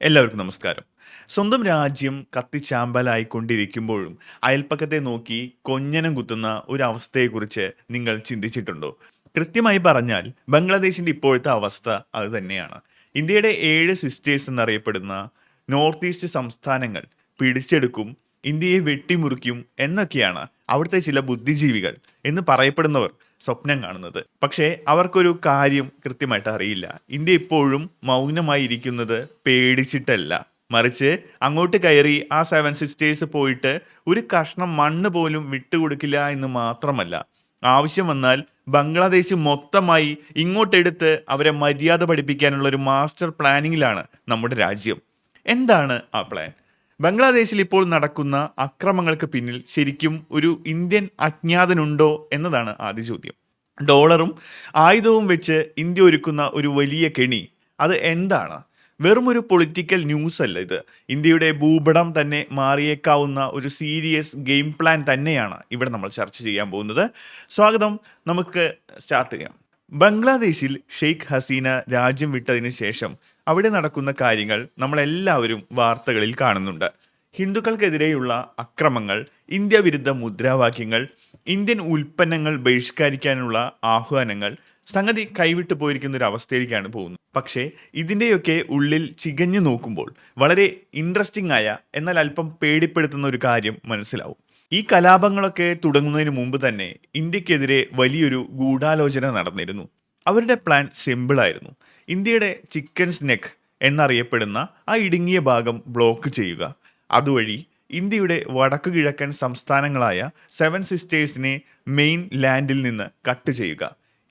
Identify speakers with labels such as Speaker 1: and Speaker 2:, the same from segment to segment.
Speaker 1: എല്ലാവർക്കും നമസ്കാരം. സ്വന്തം രാജ്യം കത്തിച്ചാമ്പലായിക്കൊണ്ടിരിക്കുമ്പോഴും അയൽപ്പക്കത്തെ നോക്കി കൊഞ്ഞനം കുത്തുന്ന ഒരു അവസ്ഥയെക്കുറിച്ച് നിങ്ങൾ ചിന്തിച്ചിട്ടുണ്ടോ? കൃത്യമായി പറഞ്ഞാൽ ബംഗ്ലാദേശിന്റെ ഇപ്പോഴത്തെ അവസ്ഥ അത് തന്നെയാണ്. ഇന്ത്യയുടെ 7 സിസ്റ്റേഴ്സ് എന്നറിയപ്പെടുന്ന നോർത്ത് ഈസ്റ്റ് സംസ്ഥാനങ്ങൾ പിടിച്ചെടുക്കും, ഇന്ത്യയെ വെട്ടിമുറിക്കും എന്നൊക്കെയാണ് അവിടുത്തെ ചില ബുദ്ധിജീവികൾ എന്ന് പറയപ്പെടുന്നവർ സ്വപ്നം കാണുന്നത്. പക്ഷേ അവർക്കൊരു കാര്യം കൃത്യമായിട്ട് അറിയില്ല. ഇന്ത്യ ഇപ്പോഴും മൗനമായി ഇരിക്കുന്നത് പേടിച്ചിട്ടല്ല. മറിച്ച് അങ്ങോട്ട് കയറി ആ 7 സിസ്റ്റേഴ്സ് പോയിട്ട് ഒരു കഷ്ണം മണ്ണ് പോലും വിട്ടുകൊടുക്കില്ല എന്ന് മാത്രമല്ല, ആവശ്യം വന്നാൽ ബംഗ്ലാദേശ് മൊത്തമായി ഇങ്ങോട്ടെടുത്ത് അവരെ മര്യാദ പഠിപ്പിക്കാനുള്ള ഒരു മാസ്റ്റർ പ്ലാനിങ്ങിലാണ് നമ്മുടെ രാജ്യം. എന്താണ് ആ പ്ലാൻ? ബംഗ്ലാദേശിൽ ഇപ്പോൾ നടക്കുന്ന അക്രമങ്ങൾക്ക് പിന്നിൽ ശരിക്കും ഒരു ഇന്ത്യൻ അജ്ഞാതനുണ്ടോ എന്നതാണ് ആദ്യ ചോദ്യം. ഡോളറും ആയുധവും വെച്ച് ഇന്ത്യ ഒരുക്കുന്ന ഒരു വലിയ കെണി അത് എന്താണ്? വെറും ഒരു പൊളിറ്റിക്കൽ ന്യൂസ് അല്ല ഇത്. ഇന്ത്യയുടെ ഭൂപടം തന്നെ മാറിയേക്കാവുന്ന ഒരു സീരിയസ് ഗെയിം പ്ലാൻ തന്നെയാണ് ഇവിടെ നമ്മൾ ചർച്ച ചെയ്യാൻ പോകുന്നത്. സ്വാഗതം. നമുക്ക് സ്റ്റാർട്ട് ചെയ്യാം. ബംഗ്ലാദേശിൽ ഷെയ്ഖ് ഹസീന രാജ്യം വിട്ടതിന് ശേഷം അവിടെ നടക്കുന്ന കാര്യങ്ങൾ നമ്മളെല്ലാവരും വാർത്തകളിൽ കാണുന്നുണ്ട്. ഹിന്ദുക്കൾക്കെതിരെയുള്ള അക്രമങ്ങൾ, ഇന്ത്യ വിരുദ്ധ മുദ്രാവാക്യങ്ങൾ, ഇന്ത്യൻ ഉൽപ്പന്നങ്ങൾ ബഹിഷ്കരിക്കാനുള്ള ആഹ്വാനങ്ങൾ, സംഗതി കൈവിട്ടു പോയിരിക്കുന്ന ഒരു അവസ്ഥയിലേക്കാണ് പോകുന്നത്. പക്ഷേ ഇതിൻ്റെയൊക്കെ ഉള്ളിൽ ചികഞ്ഞു നോക്കുമ്പോൾ വളരെ ഇൻട്രസ്റ്റിംഗ് ആയ എന്നാൽ അല്പം പേടിപ്പെടുത്തുന്ന ഒരു കാര്യം മനസ്സിലാവും. ഈ കലാപങ്ങളൊക്കെ തുടങ്ങുന്നതിന് മുമ്പ് തന്നെ ഇന്ത്യക്കെതിരെ വലിയൊരു ഗൂഢാലോചന നടന്നിരുന്നു. അവരുടെ പ്ലാൻ സിമ്പിളായിരുന്നു. ഇന്ത്യയുടെ ചിക്കൻസ് നെക്ക് എന്നറിയപ്പെടുന്ന ആ ഇടുങ്ങിയ ഭാഗം ബ്ലോക്ക് ചെയ്യുക. അതുവഴി ഇന്ത്യയുടെ വടക്കു കിഴക്കൻ സംസ്ഥാനങ്ങളായ 7 സിസ്റ്റേഴ്സിനെ മെയിൻ ലാൻഡിൽ നിന്ന് കട്ട് ചെയ്യുക.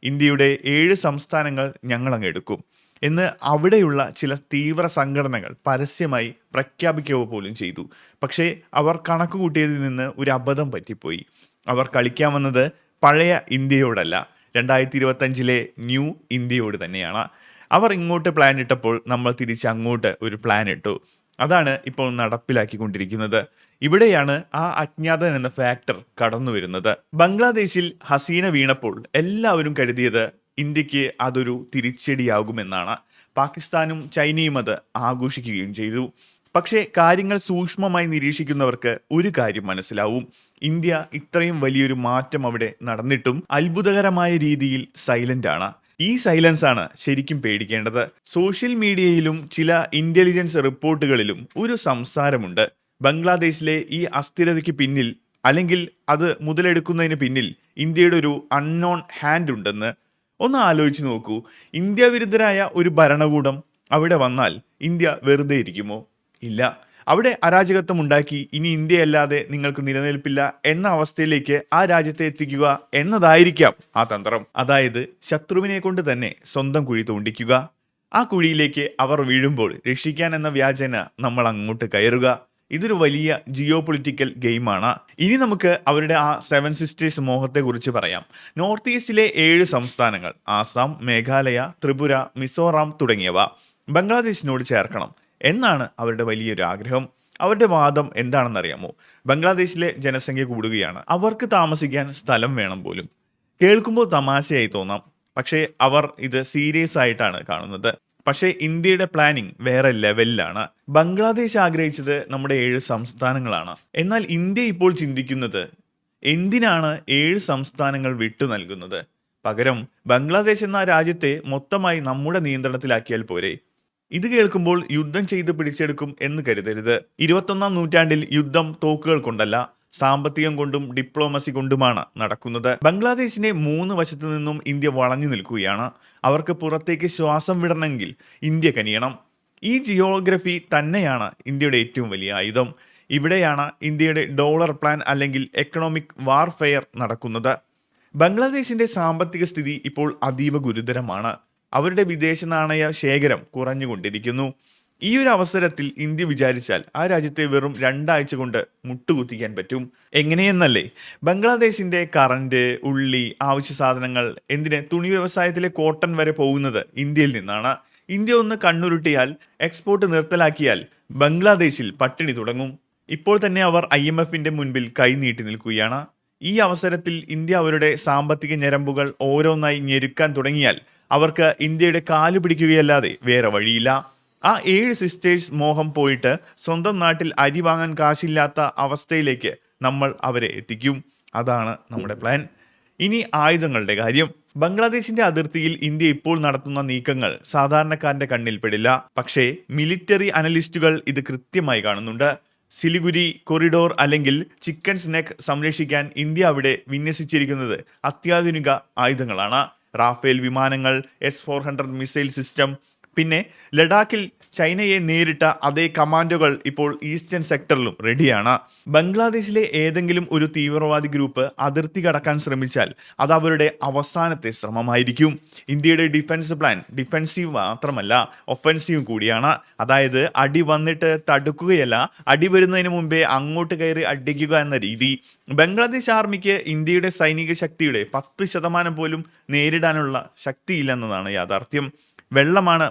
Speaker 1: ഇന്ത്യയുടെ 7 സംസ്ഥാനങ്ങൾ ഞങ്ങളങ്ങ് എടുക്കും എന്ന് അവിടെയുള്ള ചില തീവ്ര സംഘടനകൾ പരസ്യമായി പ്രഖ്യാപിക്കുക പോലും ചെയ്തു. പക്ഷേ അവർ കണക്ക് കൂട്ടിയതിൽ നിന്ന് ഒരു അബദ്ധം പറ്റിപ്പോയി. അവർ കളിക്കാൻ വന്നത് പഴയ ഇന്ത്യയോടല്ല, 2025 ന്യൂ ഇന്ത്യയോട് തന്നെയാണ്. അവർ ഇങ്ങോട്ട് പ്ലാൻ ഇട്ടപ്പോൾ നമ്മൾ തിരിച്ച് അങ്ങോട്ട് ഒരു പ്ലാൻ ഇട്ടു. അതാണ് ഇപ്പോൾ നടപ്പിലാക്കിക്കൊണ്ടിരിക്കുന്നത്. ഇവിടെയാണ് ആ അജ്ഞാതൻ എന്ന ഫാക്ടർ കടന്നു വരുന്നത്. ബംഗ്ലാദേശിൽ ഹസീന വീണപ്പോൾ എല്ലാവരും കരുതിയത് ഇന്ത്യക്ക് അതൊരു തിരിച്ചടിയാകുമെന്നാണ്. പാകിസ്ഥാനും ചൈനയും അത് ആഘോഷിക്കുകയും ചെയ്തു. പക്ഷേ കാര്യങ്ങൾ സൂക്ഷ്മമായി നിരീക്ഷിക്കുന്നവർക്ക് ഒരു കാര്യം മനസ്സിലാവും. ഇന്ത്യ ഇത്രയും വലിയൊരു മാറ്റം അവിടെ നടന്നിട്ടും അത്ഭുതകരമായ രീതിയിൽ സൈലന്റ് ആണ്. ഈ സൈലൻസ് ആണ് ശരിക്കും പേടിക്കേണ്ടത്. സോഷ്യൽ മീഡിയയിലും ചില ഇന്റലിജൻസ് റിപ്പോർട്ടുകളിലും ഒരു സംസാരമുണ്ട്. ബംഗ്ലാദേശിലെ ഈ അസ്ഥിരതയ്ക്ക് പിന്നിൽ, അല്ലെങ്കിൽ അത് മുതലെടുക്കുന്നതിന് പിന്നിൽ ഇന്ത്യയുടെ ഒരു അൺനോൺ ഹാൻഡ് ഉണ്ടെന്ന്. ഒന്ന് ആലോചിച്ച് നോക്കൂ. ഇന്ത്യ വിരുദ്ധരായ ഒരു ഭരണകൂടം അവിടെ വന്നാൽ ഇന്ത്യ വെറുതെ ഇരിക്കുമോ? ഇല്ല. അവിടെ അരാജകത്വം ഉണ്ടാക്കി ഇനി ഇന്ത്യയല്ലാതെ നിങ്ങൾക്ക് നിലനിൽപ്പില്ല എന്ന അവസ്ഥയിലേക്ക് ആ രാജ്യത്തെ എത്തിക്കുക എന്നതായിരിക്കാം ആ തന്ത്രം. അതായത് ശത്രുവിനെ കൊണ്ട് തന്നെ സ്വന്തം കുഴി തോണ്ടിക്കുക. ആ കുഴിയിലേക്ക് അവർ വീഴുമ്പോൾ രക്ഷിക്കാൻ എന്ന വ്യാജേന നമ്മൾ അങ്ങോട്ട് കയറുക. ഇതൊരു വലിയ ജിയോ പൊളിറ്റിക്കൽ ഗെയിമാണ്. ഇനി നമുക്ക് അവരുടെ ആ 7 സിസ്റ്റേഴ്സ് മോഹത്തെക്കുറിച്ച് പറയാം. നോർത്ത് ഈസ്റ്റിലെ 7 സംസ്ഥാനങ്ങൾ, ആസാം, മേഘാലയ, ത്രിപുര, മിസോറാം തുടങ്ങിയവ ബംഗ്ലാദേശിനോട് ചേർക്കണം എന്നാണ് അവരുടെ വലിയൊരു ആഗ്രഹം. അവരുടെ വാദം എന്താണെന്നറിയാമോ? ബംഗ്ലാദേശിലെ ജനസംഖ്യ കൂടുകയാണ്, അവർക്ക് താമസിക്കാൻ സ്ഥലം വേണം പോലും. കേൾക്കുമ്പോൾ തമാശയായി തോന്നാം, പക്ഷേ അവർ ഇത് സീരിയസ് ആയിട്ടാണ് കാണുന്നത്. പക്ഷേ ഇന്ത്യയുടെ പ്ലാനിങ് വേറെ ലെവലിലാണ്. ബംഗ്ലാദേശ് ആഗ്രഹിച്ചത് നമ്മുടെ 7 സംസ്ഥാനങ്ങളാണ്. എന്നാൽ ഇന്ത്യ ഇപ്പോൾ ചിന്തിക്കുന്നത് എന്തിനാണ് 7 സംസ്ഥാനങ്ങൾ വിട്ടു നൽകുന്നത്? പകരം ബംഗ്ലാദേശ് എന്ന രാജ്യത്തെ മൊത്തമായി നമ്മുടെ നിയന്ത്രണത്തിലാക്കിയാൽ പോരെ? ഇത് കേൾക്കുമ്പോൾ യുദ്ധം ചെയ്ത് പിടിച്ചെടുക്കും എന്ന് കരുതരുത്. 21ാം നൂറ്റാണ്ടിൽ യുദ്ധം തോക്കുകൾ കൊണ്ടല്ല, സാമ്പത്തികം കൊണ്ടും ഡിപ്ലോമസി കൊണ്ടുമാണ് നടക്കുന്നത്. ബംഗ്ലാദേശിനെ 3 വശത്തു നിന്നും ഇന്ത്യ വളഞ്ഞു നിൽക്കുകയാണ്. അവർക്ക് പുറത്തേക്ക് ശ്വാസം വിടണമെങ്കിൽ ഇന്ത്യ കനിയണം. ഈ ജിയോഗ്രഫി തന്നെയാണ് ഇന്ത്യയുടെ ഏറ്റവും വലിയ ആയുധം. ഇവിടെയാണ് ഇന്ത്യയുടെ ഡോളർ പ്ലാൻ അല്ലെങ്കിൽ എക്കണോമിക് വാർഫെയർ നടക്കുന്നത്. ബംഗ്ലാദേശിന്റെ സാമ്പത്തിക സ്ഥിതി ഇപ്പോൾ അതീവ ഗുരുതരമാണ്. അവരുടെ വിദേശ നാണയ ശേഖരം കുറഞ്ഞുകൊണ്ടിരിക്കുന്നു. ഈ ഒരു അവസരത്തിൽ ഇന്ത്യ വിചാരിച്ചാൽ ആ രാജ്യത്തെ വെറും 2 ആഴ്ച കൊണ്ട് മുട്ടുകുത്തിക്കാൻ പറ്റും. എങ്ങനെയെന്നല്ലേ? ബംഗ്ലാദേശിന്റെ കറന്റ്, ഉള്ളി, ആവശ്യ സാധനങ്ങൾ, എന്തിന് തുണി വ്യവസായത്തിലെ കോട്ടൺ വരെ പോകുന്നത് ഇന്ത്യയിൽ നിന്നാണ്. ഇന്ത്യ ഒന്ന് കണ്ണുരുട്ടിയാൽ, എക്സ്പോർട്ട് നിർത്തലാക്കിയാൽ ബംഗ്ലാദേശിൽ പട്ടിണി തുടങ്ങും. ഇപ്പോൾ തന്നെ അവർ IMFന്റെ മുൻപിൽ കൈനീട്ടി നിൽക്കുകയാണ്. ഈ അവസരത്തിൽ ഇന്ത്യ അവരുടെ സാമ്പത്തിക ഞരമ്പുകൾ ഓരോന്നായി ഞെരുക്കാൻ തുടങ്ങിയാൽ അവർക്ക് ഇന്ത്യയുടെ കാല് പിടിക്കുകയല്ലാതെ വേറെ വഴിയില്ല. ആ 7 സിസ്റ്റേഴ്സ് മോഹം പോയിട്ട് സ്വന്തം നാട്ടിൽ അരി വാങ്ങാൻ കാശില്ലാത്ത അവസ്ഥയിലേക്ക് നമ്മൾ അവരെ എത്തിക്കും. അതാണ് നമ്മുടെ പ്ലാൻ. ഇനി ആയുധങ്ങളുടെ കാര്യം. ബംഗ്ലാദേശിന്റെ അതിർത്തിയിൽ ഇന്ത്യ ഇപ്പോൾ നടത്തുന്ന നീക്കങ്ങൾ സാധാരണക്കാരന്റെ കണ്ണിൽ പെടില്ല. പക്ഷേ മിലിറ്ററി അനലിസ്റ്റുകൾ ഇത് കൃത്യമായി കാണുന്നുണ്ട്. സിലിഗുരി കൊറിഡോർ അല്ലെങ്കിൽ ചിക്കൻ സ്നെക്ക് സംരക്ഷിക്കാൻ ഇന്ത്യ അവിടെ വിന്യസിച്ചിരിക്കുന്നത് അത്യാധുനിക ആയുധങ്ങളാണ്. റാഫേൽ വിമാനങ്ങൾ, S-400 മിസൈൽ സിസ്റ്റം, പിന്നെ ലഡാക്കിൽ ചൈനയെ നേരിട്ട അതേ കമാൻഡോകൾ ഇപ്പോൾ ഈസ്റ്റേൺ സെക്ടറിലും റെഡിയാണ്. ബംഗ്ലാദേശിലെ ഏതെങ്കിലും ഒരു തീവ്രവാദി ഗ്രൂപ്പ് അതിർത്തി കടക്കാൻ ശ്രമിച്ചാൽ അത് അവരുടെ അവസാനത്തെ ശ്രമമായിരിക്കും. ഇന്ത്യയുടെ ഡിഫൻസ് പ്ലാൻ ഡിഫൻസീവ് മാത്രമല്ല, ഒഫൻസീവ് കൂടിയാണ്. അതായത് അടി വന്നിട്ട് തടുക്കുകയല്ല, അടി വരുന്നതിന് മുമ്പേ അങ്ങോട്ട് കയറി അടിക്കുക എന്ന രീതി. ബംഗ്ലാദേശ് ആർമിക്ക് ഇന്ത്യയുടെ സൈനിക ശക്തിയുടെ 10% പോലും നേരിടാനുള്ള ശക്തിയില്ലെന്നതാണ് യാഥാർത്ഥ്യം. വെള്ളമാണ്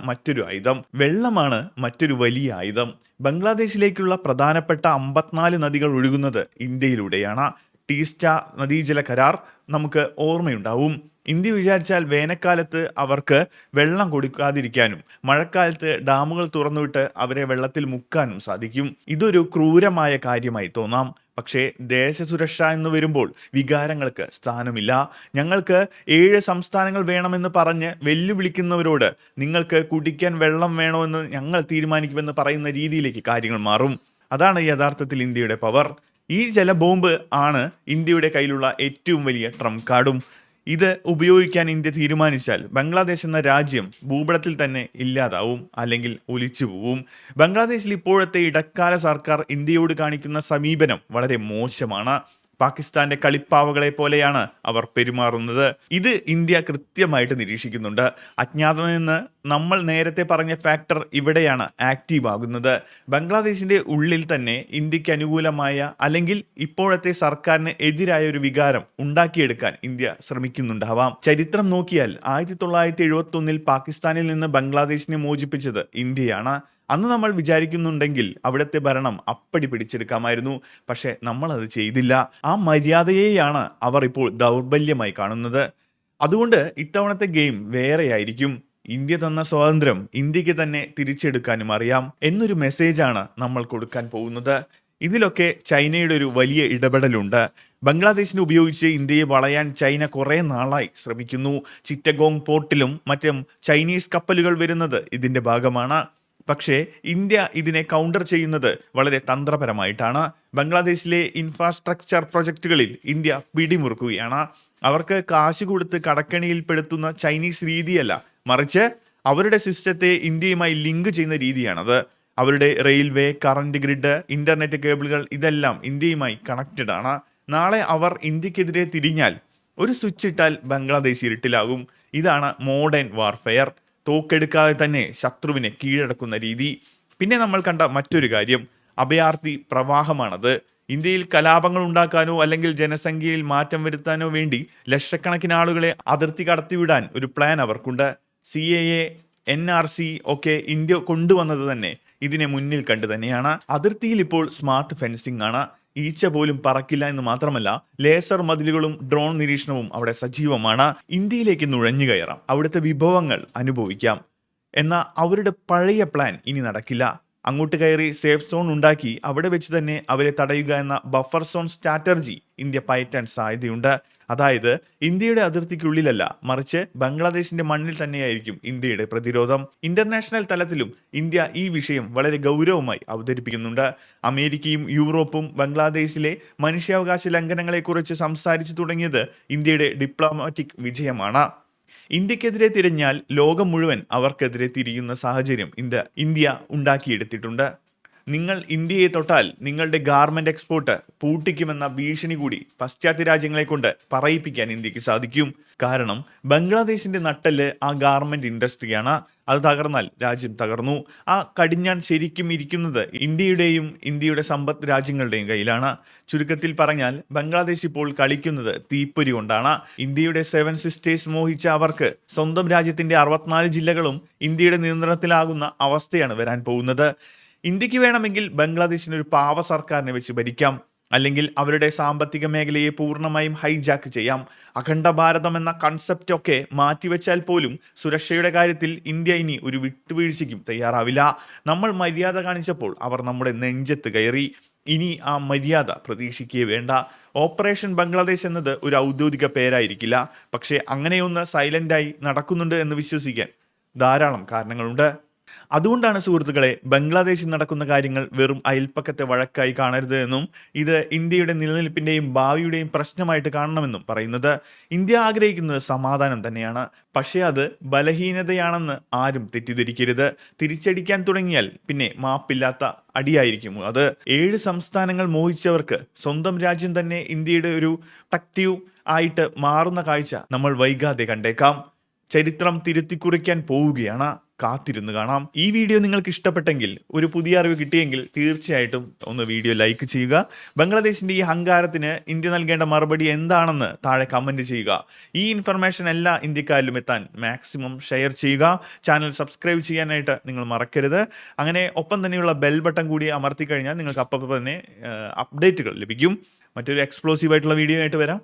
Speaker 1: മറ്റൊരു വലിയ ആയുധം. ബംഗ്ലാദേശിലേക്കുള്ള പ്രധാനപ്പെട്ട 54 നദികൾ ഒഴുകുന്നത് ഇന്ത്യയിലൂടെയാണ്. ടീസ്റ്റ നദീജല കരാർ നമുക്ക് ഓർമ്മയുണ്ടാവും. ഇന്ത്യ വിചാരിച്ചാൽ വേനൽക്കാലത്ത് അവർക്ക് വെള്ളം കൊടുക്കാതിരിക്കാനും മഴക്കാലത്ത് ഡാമുകൾ തുറന്നുവിട്ട് അവരെ വെള്ളത്തിൽ മുക്കാനും സാധിക്കും. ഇതൊരു ക്രൂരമായ കാര്യമായി തോന്നാം. പക്ഷേ ദേശസുരക്ഷ എന്ന് വരുമ്പോൾ വികാരങ്ങൾക്ക് സ്ഥാനമില്ല. ഞങ്ങൾക്ക് 7 സംസ്ഥാനങ്ങൾ വേണമെന്ന് പറഞ്ഞ് വെല്ലുവിളിക്കുന്നവരോട് നിങ്ങൾക്ക് കുടിക്കാൻ വെള്ളം വേണോ എന്ന് ഞങ്ങൾ തീരുമാനിക്കുമെന്ന് പറയുന്ന രീതിയിലേക്ക് കാര്യങ്ങൾ മാറും. അതാണ് യഥാർത്ഥത്തിൽ ഇന്ത്യയുടെ പവർ. ഈ ജലബോംബ് ആണ് ഇന്ത്യയുടെ കയ്യിലുള്ള ഏറ്റവും വലിയ ട്രംപ് കാർഡും. ഇത് ഉപയോഗിക്കാൻ ഇന്ത്യ തീരുമാനിച്ചാൽ ബംഗ്ലാദേശ് എന്ന രാജ്യം ഭൂപടത്തിൽ തന്നെ ഇല്ലാതാവും, അല്ലെങ്കിൽ ഒലിച്ചു പോവും. ബംഗ്ലാദേശിൽ ഇപ്പോഴത്തെ ഇടക്കാല സർക്കാർ ഇന്ത്യയോട് കാണിക്കുന്ന സമീപനം വളരെ മോശമാണ്. പാകിസ്ഥാന്റെ കളിപ്പാവകളെ പോലെയാണ് അവർ പെരുമാറുന്നത്. ഇത് ഇന്ത്യ കൃത്യമായിട്ട് നിരീക്ഷിക്കുന്നുണ്ട്. അജ്ഞാതനിൽ നിന്ന് നമ്മൾ നേരത്തെ പറഞ്ഞ ഫാക്ടർ ഇവിടെയാണ് ആക്റ്റീവ് ആകുന്നത്. ബംഗ്ലാദേശിന്റെ ഉള്ളിൽ തന്നെ ഇന്ത്യക്ക് അനുകൂലമായ അല്ലെങ്കിൽ ഇപ്പോഴത്തെ സർക്കാരിന് എതിരായ ഒരു വികാരം ഉണ്ടാക്കിയെടുക്കാൻ ഇന്ത്യ ശ്രമിക്കുന്നുണ്ടാവാം. ചരിത്രം നോക്കിയാൽ 1971 പാകിസ്ഥാനിൽ നിന്ന് ബംഗ്ലാദേശിനെ മോചിപ്പിച്ചത് ഇന്ത്യയാണ്. അന്ന് നമ്മൾ വിചാരിക്കുന്നുണ്ടെങ്കിൽ അവിടുത്തെ ഭരണം അപ്പടി പിടിച്ചെടുക്കാമായിരുന്നു. പക്ഷെ നമ്മൾ അത് ചെയ്തില്ല. ആ മര്യാദയെയാണ് അവർ ഇപ്പോൾ ദൗർബല്യമായി കാണുന്നത്. അതുകൊണ്ട് ഇത്തവണത്തെ ഗെയിം വേറെയായിരിക്കും. ഇന്ത്യ തന്ന സ്വാതന്ത്ര്യം ഇന്ത്യക്ക് തന്നെ തിരിച്ചെടുക്കാനും അറിയാം എന്നൊരു മെസ്സേജാണ് നമ്മൾ കൊടുക്കാൻ പോകുന്നത്. ഇതിലൊക്കെ ചൈനയുടെ ഒരു വലിയ ഇടപെടലുണ്ട്. ബംഗ്ലാദേശിനെ ഉപയോഗിച്ച് ഇന്ത്യയെ വളയാൻ ചൈന കുറെ നാളായി ശ്രമിക്കുന്നു. ചിറ്റഗോങ് പോർട്ടിലും മറ്റും ചൈനീസ് കപ്പലുകൾ വരുന്നത് ഇതിന്റെ ഭാഗമാണ്. പക്ഷേ ഇന്ത്യ ഇതിനെ കൗണ്ടർ ചെയ്യുന്നത് വളരെ തന്ത്രപരമായിട്ടാണ്. ബംഗ്ലാദേശിലെ ഇൻഫ്രാസ്ട്രക്ചർ പ്രൊജക്ടുകളിൽ ഇന്ത്യ പിടിമുറുക്കുകയാണ്. അവർക്ക് കാശ് കൊടുത്ത് കടക്കണിയിൽപ്പെടുത്തുന്ന ചൈനീസ് രീതിയല്ല, മറിച്ച് അവരുടെ സിസ്റ്റത്തെ ഇന്ത്യയുമായി ലിങ്ക് ചെയ്യുന്ന രീതിയാണത്. അവരുടെ റെയിൽവേ, കറന്റ് ഗ്രിഡ്, ഇന്റർനെറ്റ് കേബിളുകൾ ഇതെല്ലാം ഇന്ത്യയുമായി കണക്റ്റഡ് ആണ്. നാളെ അവർ ഇന്ത്യക്കെതിരെ തിരിഞ്ഞാൽ ഒരു സ്വിച്ച് ഇട്ടാൽ ബംഗ്ലാദേശ് ഇരുട്ടിലാകും. ഇതാണ് മോഡേൺ വാർഫെയർ. തോക്കെടുക്കാതെ തന്നെ ശത്രുവിനെ കീഴടക്കുന്ന രീതി. പിന്നെ നമ്മൾ കണ്ട മറ്റൊരു കാര്യം അഭയാർത്ഥി പ്രവാഹമാണത്. ഇന്ത്യയിൽ കലാപങ്ങൾ ഉണ്ടാക്കാനോ അല്ലെങ്കിൽ ജനസംഖ്യയിൽ മാറ്റം വരുത്താനോ വേണ്ടി ലക്ഷക്കണക്കിന് ആളുകളെ അതിർത്തി കടത്തിവിടാൻ ഒരു പ്ലാൻ അവർക്കുണ്ട്. CAA, NRC ഒക്കെ ഇന്ത്യ കൊണ്ടുവന്നത് തന്നെ ഇതിനെ മുന്നിൽ കണ്ടു തന്നെയാണ്. അതിർത്തിയിൽ ഇപ്പോൾ സ്മാർട്ട് ഫെൻസിംഗ് ആണ്. ഈച്ച പോലും പറക്കില്ല എന്ന് മാത്രമല്ല, ലേസർ മതിലുകളും ഡ്രോൺ നിരീക്ഷണവും അവിടെ സജീവമാണ്. ഇന്ത്യയിലേക്ക് നുഴഞ്ഞു കയറാം, അവിടുത്തെ വിഭവങ്ങൾ അനുഭവിക്കാം. എന്നാൽ അവരുടെ പഴയ പ്ലാൻ ഇനി നടക്കില്ല. അങ്ങോട്ട് കയറി സേഫ് സോൺ ഉണ്ടാക്കി അവിടെ വെച്ച് തന്നെ അവരെ തടയുക എന്ന ബഫർ സോൺ സ്ട്രാറ്റജി ഇന്ത്യ പയറ്റാൻ സാധ്യതയുണ്ട്. അതായത് ഇന്ത്യയുടെ അതിർത്തിക്കുള്ളിലല്ല, മറിച്ച് ബംഗ്ലാദേശിന്റെ മണ്ണിൽ തന്നെയായിരിക്കും ഇന്ത്യയുടെ പ്രതിരോധം. ഇന്റർനാഷണൽ തലത്തിലും ഇന്ത്യ ഈ വിഷയം വളരെ ഗൗരവമായി അവതരിപ്പിക്കുന്നുണ്ട്. അമേരിക്കയും യൂറോപ്പും ബംഗ്ലാദേശിലെ മനുഷ്യാവകാശ ലംഘനങ്ങളെക്കുറിച്ച് സംസാരിച്ചു തുടങ്ങിയത് ഇന്ത്യയുടെ ഡിപ്ലോമാറ്റിക് വിജയമാണ്. ഇന്ത്യക്കെതിരെ തിരിഞ്ഞാൽ ലോകം മുഴുവൻ അവർക്കെതിരെ തിരിയുന്ന സാഹചര്യം ഇന്ത്യ ഉണ്ടാക്കിയെടുത്തിട്ടുണ്ട്. നിങ്ങൾ ഇന്ത്യയെ തൊട്ടാൽ നിങ്ങളുടെ ഗാർമെന്റ് എക്സ്പോർട്ട് പൂട്ടിക്കുമെന്ന ഭീഷണി കൂടി പാശ്ചാത്യ രാജ്യങ്ങളെ കൊണ്ട് പറയിപ്പിക്കാൻ ഇന്ത്യക്ക് സാധിക്കും. കാരണം ബംഗ്ലാദേശിന്റെ നട്ടെല്ല് ആ ഗാർമെന്റ് ഇൻഡസ്ട്രിയാണ്. അത് തകർന്നാൽ രാജ്യം തകർന്നു. ആ കടിഞ്ഞാൺ ശരിക്കും ഇരിക്കുന്നത് ഇന്ത്യയുടെ സമ്പദ് രാജ്യങ്ങളുടെയും കയ്യിലാണ്. ചുരുക്കത്തിൽ പറഞ്ഞാൽ ബംഗ്ലാദേശ് ഇപ്പോൾ കളിക്കുന്നത് തീപ്പൊരി കൊണ്ടാണ്. ഇന്ത്യയുടെ 7 സിസ്റ്റേഴ്സ് മോഹിച്ച അവർക്ക് സ്വന്തം രാജ്യത്തിന്റെ 64 ജില്ലകളും ഇന്ത്യയുടെ നിയന്ത്രണത്തിലാകുന്ന അവസ്ഥയാണ് വരാൻ പോകുന്നത്. ഇന്ത്യക്ക് വേണമെങ്കിൽ ബംഗ്ലാദേശിന് ഒരു പാവ സർക്കാരിനെ വെച്ച് ഭരിക്കാം. അല്ലെങ്കിൽ അവരുടെ സാമ്പത്തിക മേഖലയെ പൂർണ്ണമായും ഹൈജാക്ക് ചെയ്യാം. അഖണ്ഡ ഭാരതം എന്ന കൺസെപ്റ്റ് ഒക്കെ മാറ്റിവെച്ചാൽ പോലും സുരക്ഷയുടെ കാര്യത്തിൽ ഇന്ത്യ ഇനി ഒരു വിട്ടുവീഴ്ചയ്ക്കും തയ്യാറാവില്ല. നമ്മൾ മര്യാദ കാണിച്ചപ്പോൾ അവർ നമ്മുടെ നെഞ്ചത്ത് കയറി. ഇനി ആ മര്യാദ പ്രതീക്ഷിക്കുകയേ വേണ്ട. ഓപ്പറേഷൻ ബംഗ്ലാദേശ് എന്നത് ഒരു ഔദ്യോഗിക പേരായിരിക്കില്ല, പക്ഷേ അങ്ങനെയൊന്ന് സൈലന്റായി നടക്കുന്നുണ്ട് എന്ന് വിശ്വസിക്കാൻ ധാരാളം കാരണങ്ങളുണ്ട്. അതുകൊണ്ടാണ് സുഹൃത്തുക്കളെ, ബംഗ്ലാദേശിൽ നടക്കുന്ന കാര്യങ്ങൾ വെറും അയൽപ്പക്കത്തെ വഴക്കായി കാണരുത് എന്നും ഇത് ഇന്ത്യയുടെ നിലനിൽപ്പിന്റെയും ഭാവിയുടെയും പ്രശ്നമായിട്ട് കാണണമെന്നും പറയുന്നത്. ഇന്ത്യ ആഗ്രഹിക്കുന്നത് സമാധാനം തന്നെയാണ്, പക്ഷേ അത് ബലഹീനതയാണെന്ന് ആരും തെറ്റിദ്ധരിക്കരുത്. തിരിച്ചടിക്കാൻ തുടങ്ങിയാൽ പിന്നെ മാപ്പില്ലാത്ത അടിയായിരിക്കും അത്. 7 സംസ്ഥാനങ്ങൾ മോഹിച്ചവർക്ക് സ്വന്തം രാജ്യം തന്നെ ഇന്ത്യയുടെ ഒരു പ്രൊട്ടക്റ്റീവ് ആയിട്ട് മാറുന്ന കാഴ്ച നമ്മൾ വൈകാതെ കണ്ടേക്കാം. ചരിത്രം തിരുത്തിക്കുറിക്കാൻ പോവുകയാണ്. കാത്തിരുന്ന് കാണാം. ഈ വീഡിയോ നിങ്ങൾക്ക് ഇഷ്ടപ്പെട്ടെങ്കിൽ, ഒരു പുതിയ അറിവ് കിട്ടിയെങ്കിൽ തീർച്ചയായിട്ടും ഒന്ന് വീഡിയോ ലൈക്ക് ചെയ്യുക. ബംഗ്ലാദേശിന്റെ ഈ അഹങ്കാരത്തിന് ഇന്ത്യ നൽകേണ്ട മറുപടി എന്താണെന്ന് താഴെ കമന്റ് ചെയ്യുക. ഈ ഇൻഫർമേഷൻ എല്ലാ ഇന്ത്യക്കാരിലും എത്താൻ മാക്സിമം ഷെയർ ചെയ്യുക. ചാനൽ സബ്സ്ക്രൈബ് ചെയ്യാനായിട്ട് നിങ്ങൾ മറക്കരുത്. അങ്ങനെ ഒപ്പം തന്നെയുള്ള ബെൽ ബട്ടൺ കൂടി അമർത്തി കഴിഞ്ഞാൽ നിങ്ങൾക്ക് അപ്പം തന്നെ അപ്ഡേറ്റുകൾ ലഭിക്കും. മറ്റൊരു എക്സ്പ്ലോസീവ് ആയിട്ടുള്ള വീഡിയോ ആയിട്ട് വരാം.